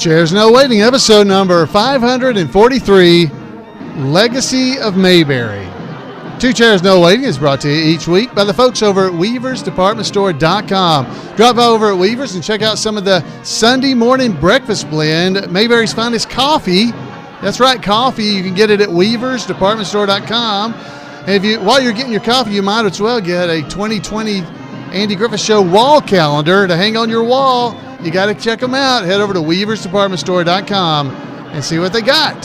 Chairs No Waiting, episode number 543, Legacy of Mayberry. Two Chairs No Waiting is brought to you each week by the folks over at weaversdepartmentstore.com. Drop over at Weavers and check out some of the Sunday morning breakfast blend, Mayberry's finest coffee. That's right, coffee. You can get it at weaversdepartmentstore.com. And while you're getting your coffee, you might as well get a 2020 Andy Griffith Show wall calendar to hang on your wall. You got to check them out. Head over to weaversdepartmentstore.com and see what they got.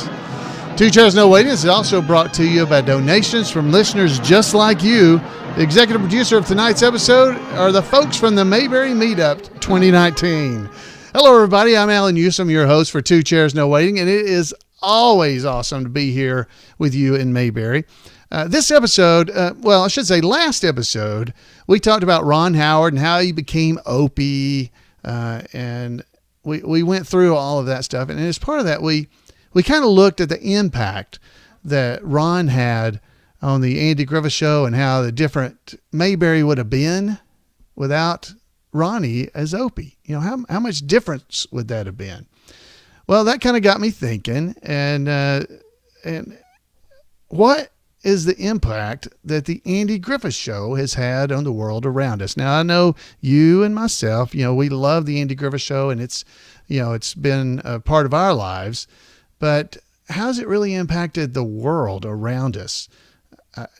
Two Chairs No Waiting is also brought to you by donations from listeners just like you. The executive producer of tonight's episode are the folks from the Mayberry Meetup 2019. Hello, everybody. I'm Alan Newsom, your host for Two Chairs No Waiting, and it is always awesome to be here with you in Mayberry. This episode, I should say last episode, we talked about Ron Howard and how he became Opie, and we went through all of that stuff. And as part of that, we kind of looked at the impact that Ron had on the Andy Griffith Show and how the different Mayberry would have been without Ronnie as Opie. You know, how much difference would that have been? Well, that kind of got me thinking, and what is the impact that the Andy Griffith Show has had on the world around us? Now, I know you and myself, we love the Andy Griffith Show, and it's been a part of our lives, but how's it really impacted the world around us?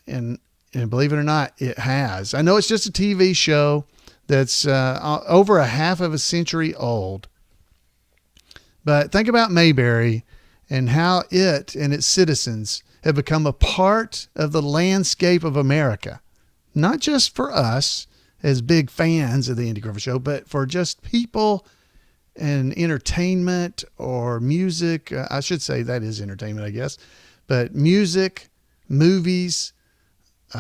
And believe it or not, it has. I know it's just a TV show that's over a half of a century old, but think about Mayberry and how it and its citizens have become a part of the landscape of America, not just for us as big fans of the Andy Griffith Show, but for just people and entertainment or music. I should say that is entertainment, I guess, but music, movies,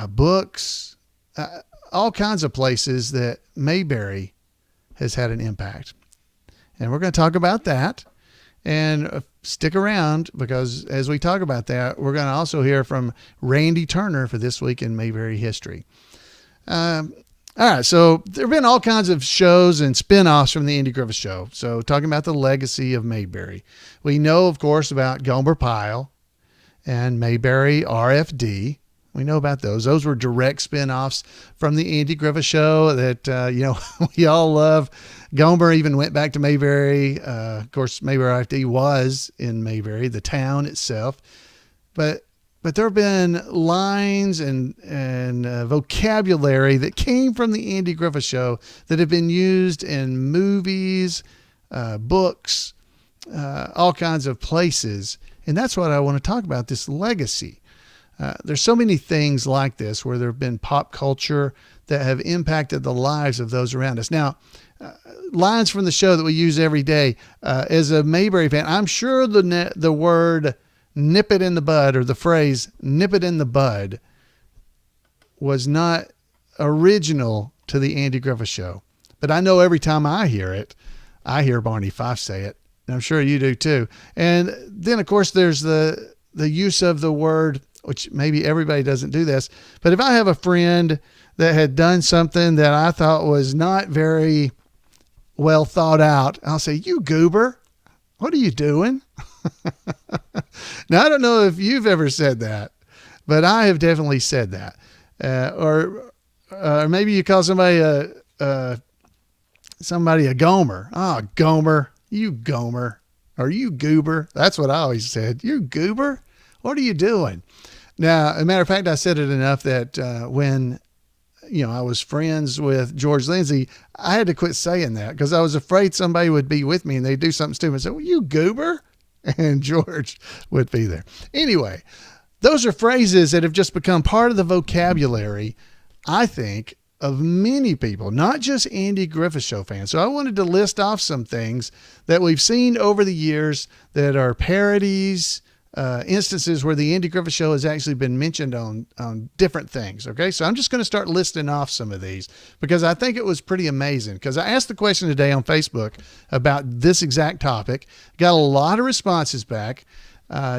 books, all kinds of places that Mayberry has had an impact. And we're going to talk about that. And stick around, because as we talk about that, we're going to also hear from Randy Turner for This Week in Mayberry History. All right, so there have been all kinds of shows and spin-offs from the Andy Griffith Show. So talking about the legacy of Mayberry. We know, of course, about Gomer Pyle and Mayberry RFD. We know about those. Those were direct spin-offs from the Andy Griffith Show that, we all love. Gomer even went back to Mayberry. Of course, Mayberry RFD was in Mayberry, the town itself. But there have been lines and vocabulary that came from the Andy Griffith Show that have been used in movies, books, all kinds of places. And that's what I want to talk about, this legacy. There's so many things like this where there have been pop culture that have impacted the lives of those around us. Now, lines from the show that we use every day. As a Mayberry fan, I'm sure the word nip it in the bud, or the phrase nip it in the bud, was not original to the Andy Griffith Show. But I know every time I hear it, I hear Barney Fife say it. And I'm sure you do too. And then, of course, there's the use of the word, which maybe everybody doesn't do this, but if I have a friend that had done something that I thought was not very well thought out, I'll say, "You goober, what are you doing?" Now, I don't know if you've ever said that, but I have definitely said that. Or maybe you call somebody a Gomer. Oh, Gomer, you Gomer, or you goober. That's what I always said. You goober, what are you doing? Now, as a matter of fact, I said it enough that when I was friends with George Lindsay, I had to quit saying that because I was afraid somebody would be with me and they'd do something stupid and say, "Well, you goober," and George would be there. Anyway, those are phrases that have just become part of the vocabulary, I think, of many people, not just Andy Griffith Show fans. So I wanted to list off some things that we've seen over the years that are parodies, instances where the Andy Griffith Show has actually been mentioned on different things. Okay. So I'm just going to start listing off some of these because I think it was pretty amazing, because I asked the question today on Facebook about this exact topic, got a lot of responses back.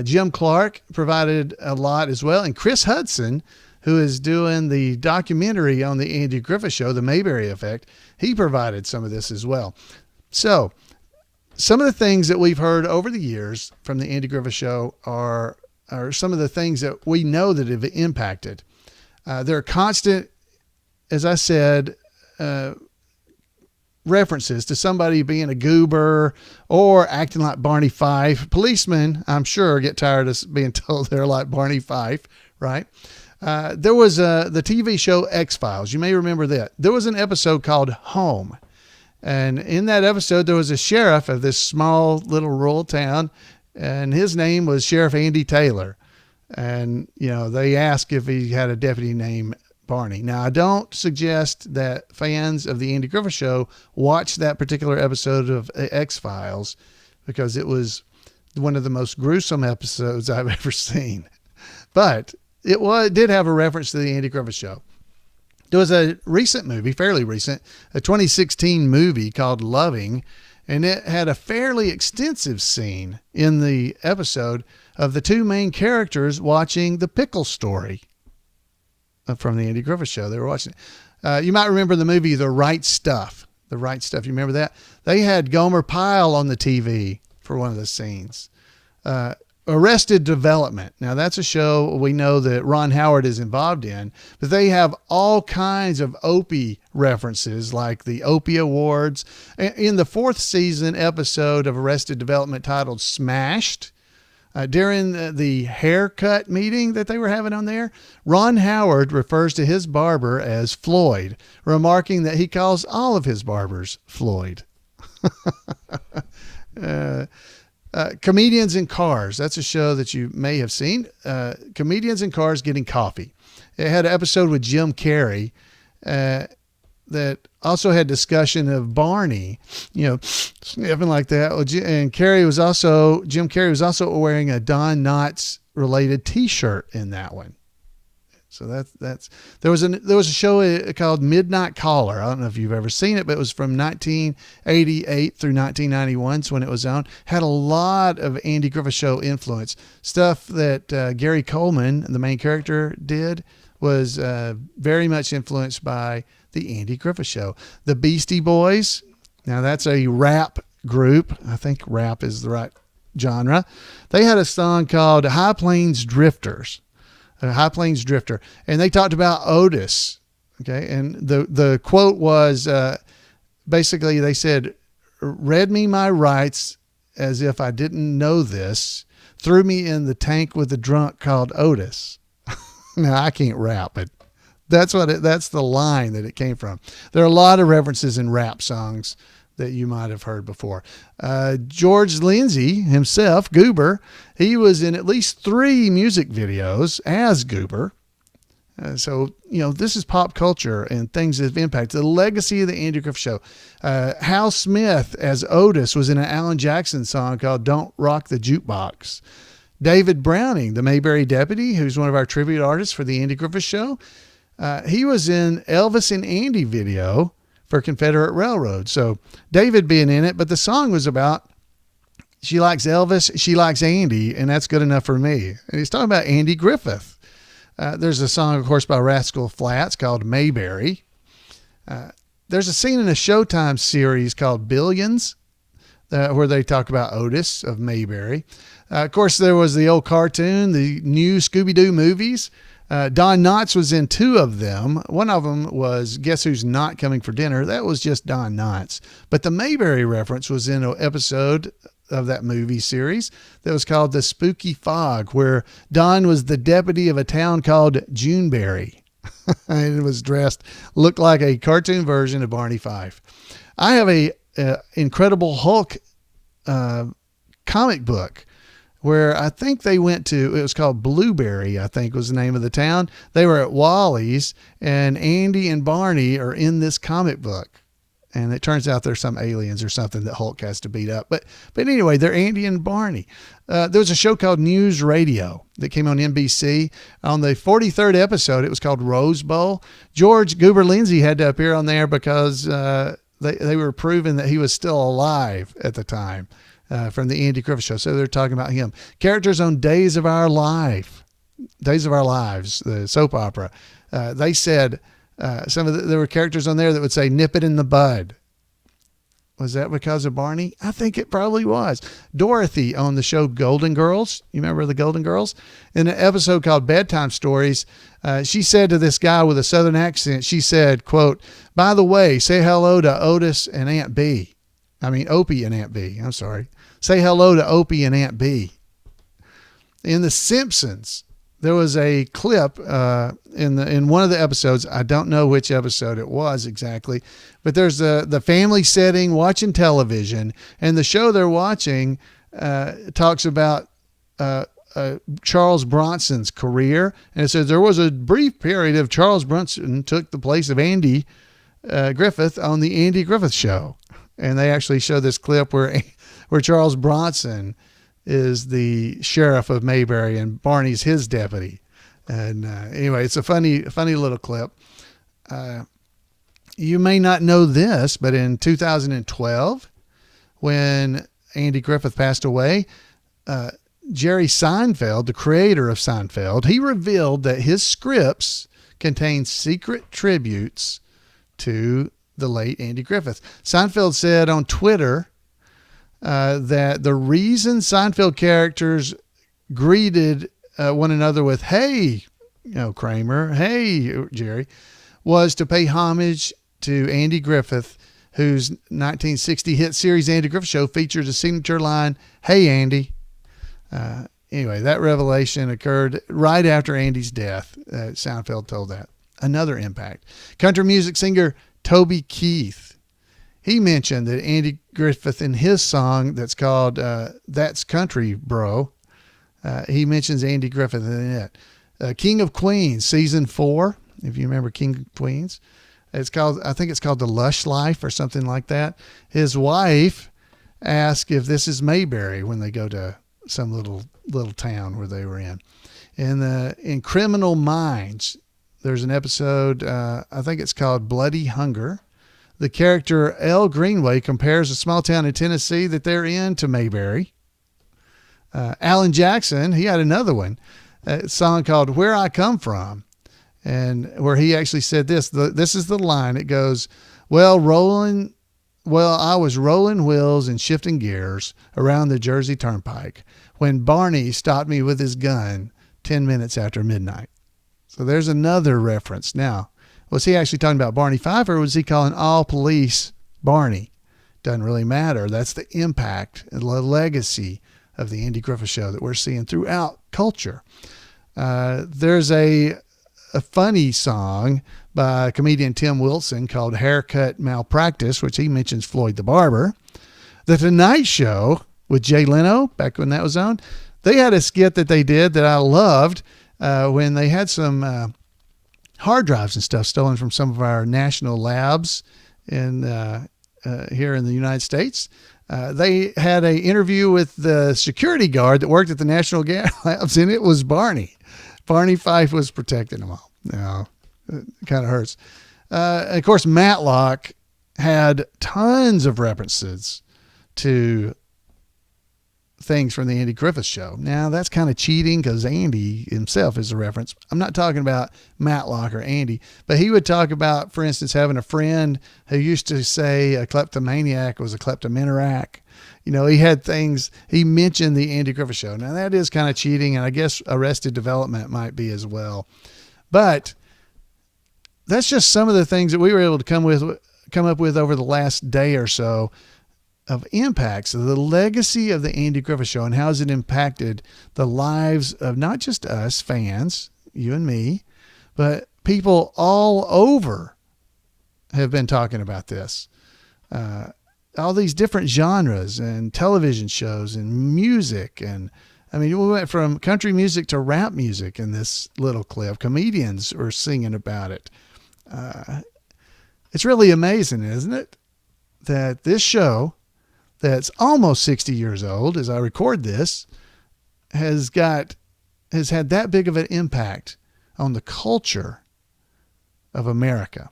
Jim Clark provided a lot as well. And Chris Hudson, who is doing the documentary on the Andy Griffith Show, The Mayberry Effect, he provided some of this as well. So some of the things that we've heard over the years from the Andy Griffith Show are some of the things that we know that have impacted. There are constant, as I said, references to somebody being a goober or acting like Barney Fife. Policemen, I'm sure, get tired of being told they're like Barney Fife, right? There was the TV show X-Files. You may remember that. There was an episode called Home. And in that episode, there was a sheriff of this small little rural town, and his name was Sheriff Andy Taylor. And, they asked if he had a deputy named Barney. Now, I don't suggest that fans of the Andy Griffith Show watch that particular episode of X-Files, because it was one of the most gruesome episodes I've ever seen. But it did have a reference to the Andy Griffith Show. There was a recent movie, fairly recent, a 2016 movie called Loving, and it had a fairly extensive scene in the episode of the two main characters watching the Pickle Story from the Andy Griffith Show. They were watching it. You might remember the movie The Right Stuff. The Right Stuff. You remember that? They had Gomer Pyle on the TV for one of the scenes. Arrested Development. Now, that's a show we know that Ron Howard is involved in, but they have all kinds of Opie references, like the Opie Awards. In the 4th season episode of Arrested Development titled Smashed, during the haircut meeting that they were having on there, Ron Howard refers to his barber as Floyd, remarking that he calls all of his barbers Floyd. Comedians in Cars. That's a show that you may have seen. Comedians in Cars Getting Coffee. It had an episode with Jim Carrey that also had discussion of Barney, sniffing like that. And Jim Carrey was also wearing a Don Knotts related T-shirt in that one. So there was a show called Midnight Caller. I don't know if you've ever seen it, but it was from 1988 through 1991 when it was on. Had a lot of Andy Griffith Show influence. Stuff that Gary Coleman, the main character, did was very much influenced by the Andy Griffith Show. The Beastie Boys. Now that's a rap group. I think rap is the right genre. They had a song called High Plains Drifters. High Plains Drifter. And they talked about Otis. Okay. And the quote was, basically they said, read me my rights as if I didn't know this, threw me in the tank with a drunk called Otis. Now I can't rap, but that's the line that it came from. There are a lot of references in rap songs that you might have heard before. George Lindsay himself, Goober, he was in at least 3 music videos as Goober. So, this is pop culture and things that have impacted the legacy of the Andy Griffith Show. Hal Smith as Otis was in an Alan Jackson song called Don't Rock the Jukebox. David Browning, the Mayberry deputy, who's one of our tribute artists for the Andy Griffith Show, he was in Elvis and Andy video for Confederate Railroad. So David being in it, but the song was about she likes Elvis, she likes Andy, and that's good enough for me. And he's talking about Andy Griffith. There's a song, of course, by Rascal Flatts called Mayberry. There's a scene in a Showtime series called Billions where they talk about Otis of Mayberry. Of course, there was the old cartoon, the new Scooby-Doo movies. Don Knotts was in 2 of them. One of them was Guess Who's Not Coming for Dinner. That was just Don Knotts. But the Mayberry reference was in an episode of that movie series that was called The Spooky Fog, where Don was the deputy of a town called Juneberry. And it was looked like a cartoon version of Barney Fife. I have a Incredible Hulk comic book where I think they went to, it was called Blueberry, I think was the name of the town. They were at Wally's, and Andy and Barney are in this comic book. And it turns out there's some aliens or something that Hulk has to beat up. But anyway, they're Andy and Barney. There was a show called News Radio that came on NBC. On the 43rd episode, it was called Rose Bowl. George Goober Lindsay had to appear on there because they were proving that he was still alive at the time. From the Andy Griffith Show. So they're talking about him. Characters on Days of Our Lives, the soap opera. They said there were characters on there that would say, nip it in the bud. Was that because of Barney? I think it probably was. Dorothy on the show Golden Girls. You remember the Golden Girls? In an episode called Bedtime Stories, she said to this guy with a Southern accent, she said, quote, "By the way, say hello to Otis and Aunt B." I mean, Opie and Aunt B. I'm sorry. Say hello to Opie and Aunt B. In The Simpsons, there was a clip in one of the episodes. I don't know which episode it was exactly, but there's the family setting watching television, and the show they're watching talks about Charles Bronson's career, and it says there was a brief period of Charles Bronson took the place of Andy Griffith on the Andy Griffith Show, and they actually show this clip where Charles Bronson is the sheriff of Mayberry and Barney's his deputy. And anyway, it's a funny little clip. You may not know this, but in 2012, when Andy Griffith passed away, Jerry Seinfeld, the creator of Seinfeld, he revealed that his scripts contain secret tributes to the late Andy Griffith. Seinfeld said on Twitter that the reason Seinfeld characters greeted one another with, "Hey, Kramer, hey, Jerry," was to pay homage to Andy Griffith, whose 1960 hit series Andy Griffith Show featured a signature line, "Hey, Andy." Anyway, that revelation occurred right after Andy's death. Seinfeld told that. Another impact. Country music singer Toby Keith. He mentioned that Andy Griffith, in his song that's called "That's Country, Bro," he mentions Andy Griffith in it. King of Queens, season 4, if you remember King of Queens. I think it's called The Lush Life or something like that. His wife asked if this is Mayberry when they go to some little town where they were in. In Criminal Minds, there's an episode, I think it's called Bloody Hunger. The character L. Greenway compares a small town in Tennessee that they're in to Mayberry. Alan Jackson, he had another one, a song called "Where I Come From," and where he actually said this. This is the line. It goes, Well, I was rolling wheels and shifting gears around the Jersey Turnpike when Barney stopped me with his gun 10 minutes after midnight." So there's another reference. Now, was he actually talking about Barney Fife, or was he calling all police Barney? Doesn't really matter. That's the impact and the legacy of the Andy Griffith Show that we're seeing throughout culture. There's a funny song by comedian Tim Wilson called "Haircut Malpractice," which he mentions Floyd the Barber. The Tonight Show with Jay Leno, back when that was on, they had a skit that they did that I loved when they had some hard drives and stuff stolen from some of our national labs in here in the United States. They had an interview with the security guard that worked at the National Labs, and it was Barney. Barney Fife was protecting them all. No, it kind of hurts. Of course, Matlock had tons of references to things from the Andy Griffith Show. Now, that's kind of cheating because Andy himself is a reference. I'm not talking about Matlock or Andy, but he would talk about, for instance, having a friend who used to say a kleptomaniac was a kleptomaniac. He had things, he mentioned the Andy Griffith Show. Now, that is kind of cheating, and I guess Arrested Development might be as well. But that's just some of the things that we were able to come up with over the last day or so of impacts of the legacy of the Andy Griffith Show, and how has it impacted the lives of not just us fans, you and me, but people all over have been talking about this. All these different genres and television shows and music. And I mean, we went from country music to rap music in this little clip. Comedians were singing about it. It's really amazing, isn't it? That this show that's almost 60 years old as I record this has had that big of an impact on the culture of America.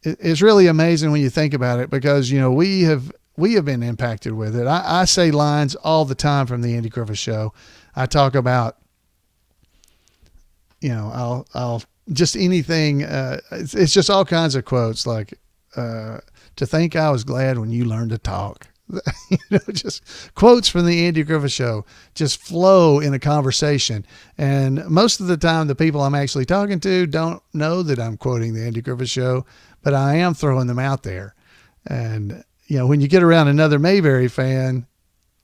It's really amazing when you think about it, because, we have been impacted with it. I say lines all the time from the Andy Griffith Show. I talk about, I'll just anything. It's just all kinds of quotes like, to think I was glad when you learned to talk. Just quotes from the Andy Griffith Show just flow in a conversation. And most of the time, the people I'm actually talking to don't know that I'm quoting the Andy Griffith Show, but I am throwing them out there. And, when you get around another Mayberry fan,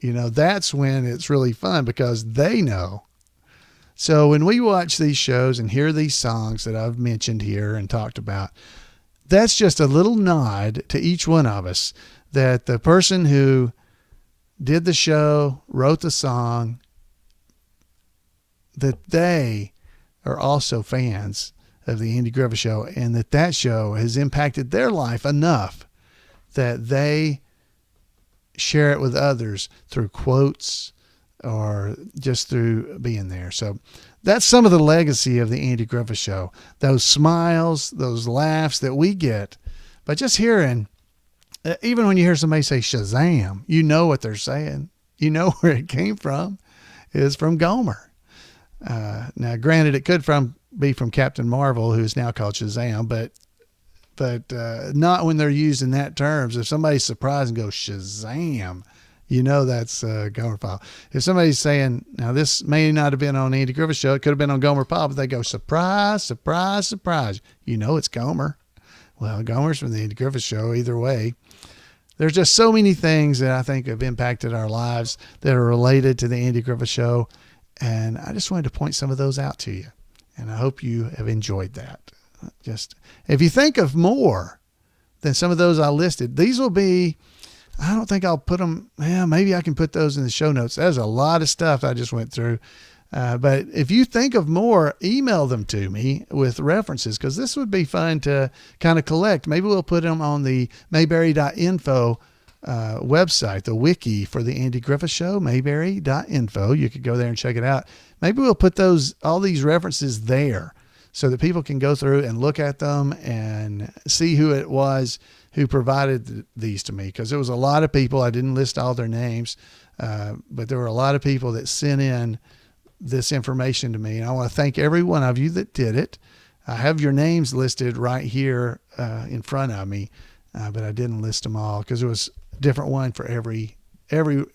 that's when it's really fun because they know. So when we watch these shows and hear these songs that I've mentioned here and talked about, that's just a little nod to each one of us that the person who did the show, wrote the song, that they are also fans of the Andy Griffith Show, and that show has impacted their life enough that they share it with others through quotes or just through being there. So that's some of the legacy of the Andy Griffith Show. Those smiles, those laughs that we get by just hearing. Even when you hear somebody say Shazam, you know what they're saying. You know where it came from. It's from Gomer. Now, granted, it could be from Captain Marvel, who's now called Shazam, but not when they're using that terms. If somebody's surprised and goes Shazam, that's Gomer Pyle. If somebody's saying, now this may not have been on Andy Griffith Show, it could have been on Gomer Pyle, but they go surprise, surprise, surprise. It's Gomer. Well, Gomer's from the Andy Griffith Show. Either way, there's just so many things that I think have impacted our lives that are related to the Andy Griffith Show. And I just wanted to point some of those out to you. And I hope you have enjoyed that. Just if you think of more than some of those I listed, these will be, I don't think I'll put them. Yeah, maybe I can put those in the show notes. There's a lot of stuff I just went through. But if you think of more, email them to me with references, because this would be fun to kind of collect. Maybe we'll put them on the Mayberry.info website, the wiki for the Andy Griffith Show, Mayberry.info. You could go there and check it out. Maybe we'll put all these references there so that people can go through and look at them and see who it was who provided these to me, because there was a lot of people. I didn't list all their names, but there were a lot of people that sent in this information to me. And I want to thank every one of you that did it. I have your names listed right here in front of me, but I didn't list them all because it was a different one for every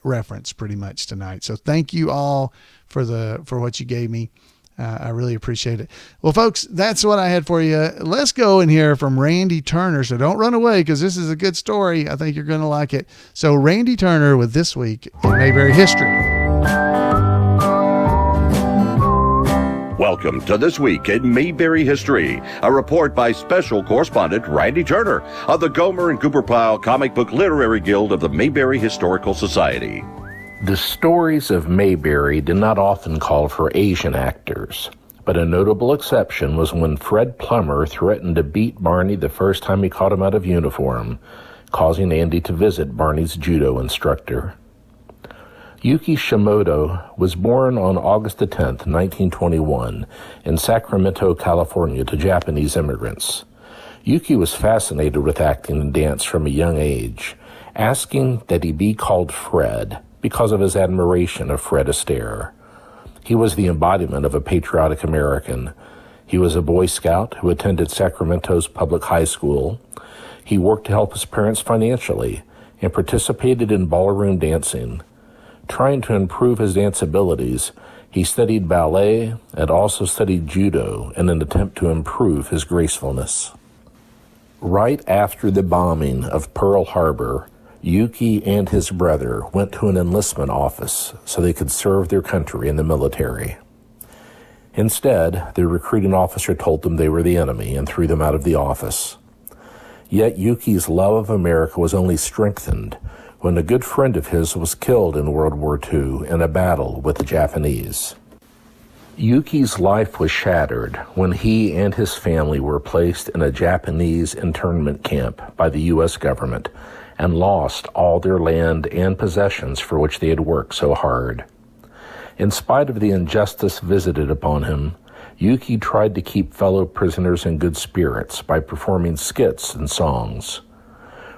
reference pretty much tonight. So thank you all for what you gave me. I really appreciate it. Well, folks, that's what I had for you. Let's go and hear from Randy Turner. So don't run away, because this is a good story. I think you're going to like it. So Randy Turner with This Week in Mayberry History. Welcome to This Week in Mayberry History, a report by special correspondent Randy Turner of the Gomer and Cooper Pyle Comic Book Literary Guild of the Mayberry Historical Society. The stories of Mayberry did not often call for Asian actors, but a notable exception was when Fred Plummer threatened to beat Barney the first time he caught him out of uniform, causing Andy to visit Barney's judo instructor. Yuki Shimoda was born on August 10, 1921, in Sacramento, California, to Japanese immigrants. Yuki was fascinated with acting and dance from a young age, asking that he be called Fred because of his admiration of Fred Astaire. He was the embodiment of a patriotic American. He was a Boy Scout who attended Sacramento's public high school. He worked to help his parents financially and participated in ballroom dancing. Trying to improve his dance abilities, he studied ballet and also studied judo in an attempt to improve his gracefulness. Right after the bombing of Pearl Harbor, Yuki and his brother went to an enlistment office so they could serve their country in the military. Instead, the recruiting officer told them they were the enemy and threw them out of the office. Yet Yuki's love of America was only strengthened when a good friend of his was killed in World War II in a battle with the Japanese. Yuki's life was shattered when he and his family were placed in a Japanese internment camp by the U.S. government and lost all their land and possessions for which they had worked so hard. In spite of the injustice visited upon him, Yuki tried to keep fellow prisoners in good spirits by performing skits and songs.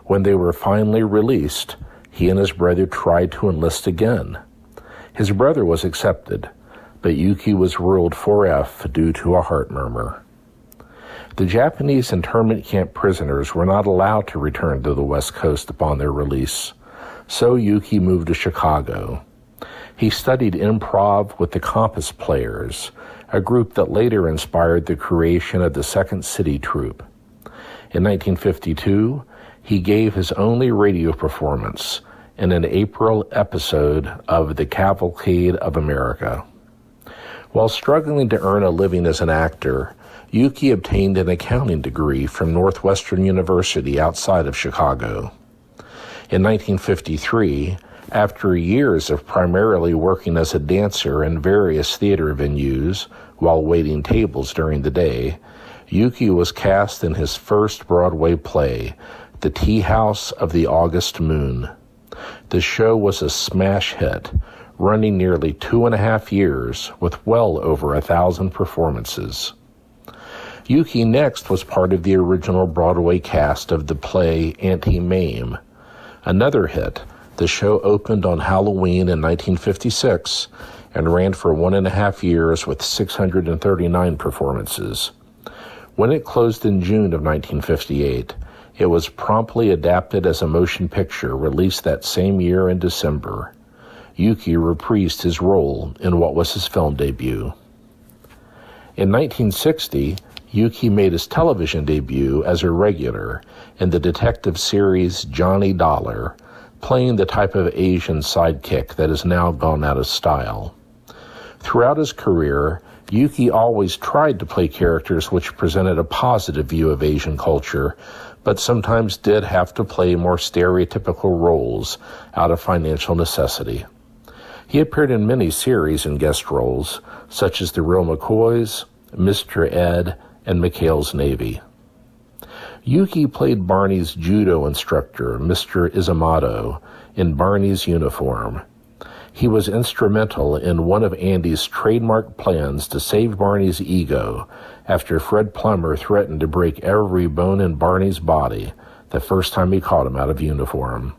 When they were finally released, he and his brother tried to enlist again. His brother was accepted, but Yuki was ruled 4F due to a heart murmur. The Japanese internment camp prisoners were not allowed to return to the West Coast upon their release, so Yuki moved to Chicago. He studied improv with the Compass Players, a group that later inspired the creation of the Second City Troupe. In 1952, he gave his only radio performance in an April episode of The Cavalcade of America. While struggling to earn a living as an actor, Yuki obtained an accounting degree from Northwestern University outside of Chicago. In 1953, after years of primarily working as a dancer in various theater venues while waiting tables during the day, Yuki was cast in his first Broadway play, The Tea House of the August Moon. The show was a smash hit, running nearly 2.5 years with well over 1,000 performances. Yuki next was part of the original Broadway cast of the play Auntie Mame. Another hit, the show opened on Halloween in 1956 and ran for 1.5 years with 639 performances. When it closed in June of 1958, it was promptly adapted as a motion picture released that same year in December. Yuki reprised his role in what was his film debut. In 1960, Yuki made his television debut as a regular in the detective series Johnny Dollar, playing the type of Asian sidekick that has now gone out of style. Throughout his career, Yuki always tried to play characters which presented a positive view of Asian culture, but sometimes did have to play more stereotypical roles out of financial necessity. He appeared in many series and guest roles, such as The Real McCoys, Mr. Ed, and McHale's Navy. Yuki played Barney's judo instructor, Mr. Izumoto, in Barney's uniform. He was instrumental in one of Andy's trademark plans to save Barney's ego after Fred Plummer threatened to break every bone in Barney's body the first time he caught him out of uniform.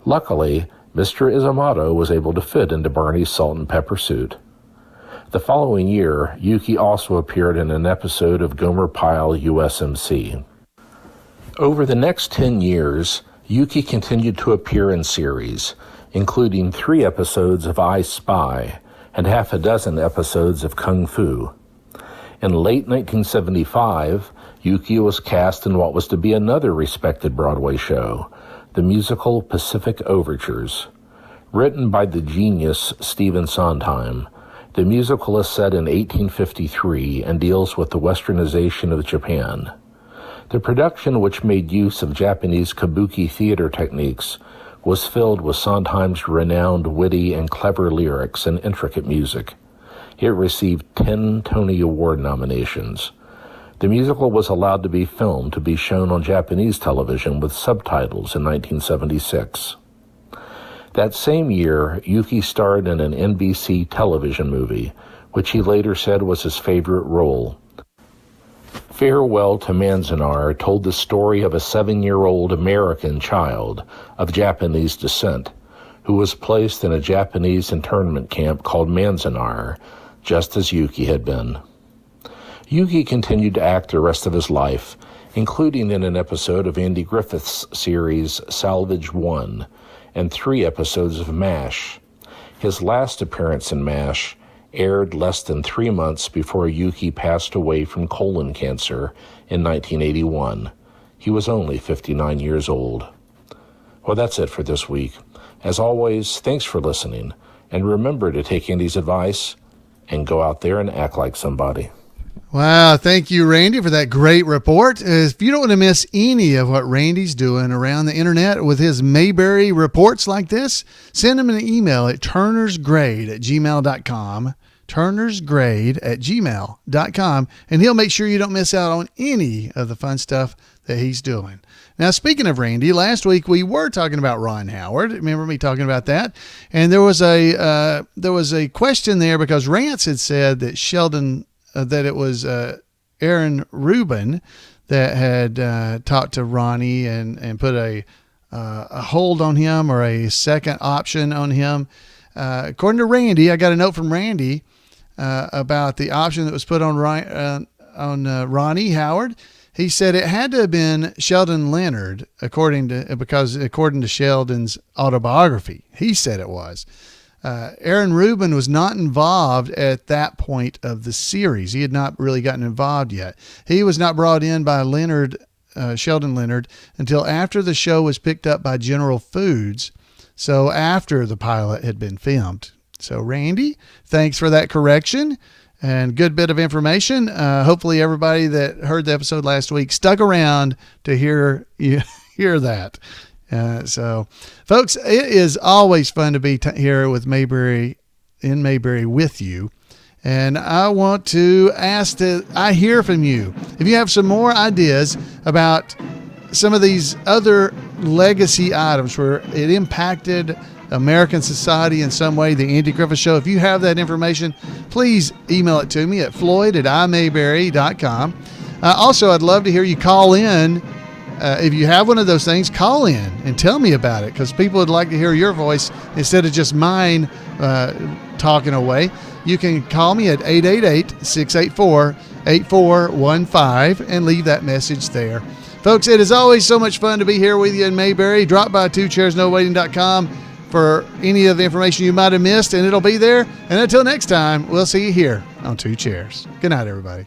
Luckily, Mr. Izumoto was able to fit into Barney's salt and pepper suit. The following year, Yuki also appeared in an episode of Gomer Pyle USMC. Over the next 10 years, Yuki continued to appear in series, including 3 episodes of I Spy and 6 episodes of Kung Fu. In late 1975, Yuki was cast in what was to be another respected Broadway show, the musical Pacific Overtures. Written by the genius Stephen Sondheim, the musical is set in 1853 and deals with the westernization of Japan. The production, which made use of Japanese kabuki theater techniques, was filled with Sondheim's renowned witty and clever lyrics and intricate music. It received 10 Tony Award nominations. The musical was allowed to be filmed to be shown on Japanese television with subtitles in 1976. That same year, Yuki starred in an NBC television movie, which he later said was his favorite role. Farewell to Manzanar told the story of a 7-year-old American child of Japanese descent who was placed in a Japanese internment camp called Manzanar, just as Yuki had been. Yuki continued to act the rest of his life, including in an episode of Andy Griffith's series Salvage 1 and 3 episodes of MASH. His last appearance in MASH aired less than 3 months before Yuki passed away from colon cancer in 1981. He was only 59 years old. Well, that's it for this week. As always, thanks for listening, and remember to take Andy's advice and go out there and act like somebody. Wow, thank you, Randy, for that great report. If you don't want to miss any of what Randy's doing around the internet with his Mayberry reports like this, send him an email at turnersgrade@gmail.com, turnersgrade@gmail.com, and he'll make sure you don't miss out on any of the fun stuff that he's doing. Now, speaking of Randy, last week we were talking about Ron Howard. Remember me talking about that? And there was a question there because Rance had said that that it was Aaron Rubin that had talked to Ronnie and put a hold on him or a second option on him. According to Randy, I got a note from Randy about the option that was put on Ronnie Howard. He said it had to have been Sheldon Leonard, according to Sheldon's autobiography. He said it was. Aaron Rubin was not involved at that point of the series. He had not really gotten involved yet. He was not brought in by Sheldon Leonard, until after the show was picked up by General Foods. So after the pilot had been filmed. So Randy, thanks for that correction and good bit of information. Hopefully everybody that heard the episode last week stuck around to hear that. So folks, it is always fun to be here with Mayberry with you. And I want to ask that I hear from you. If you have some more ideas about some of these other legacy items where it impacted American society in some way, the Andy Griffith Show, if you have that information, please email it to me at floyd@imayberry.com. Also, I'd love to hear you call in. If you have one of those things, call in and tell me about it, because people would like to hear your voice instead of just mine talking away. You can call me at 888-684-8415 and leave that message there. Folks, it is always so much fun to be here with you in Mayberry. Drop by twochairsnowaiting.com for any of the information you might have missed, and it'll be there. And until next time, we'll see you here on Two Chairs. Good night, everybody.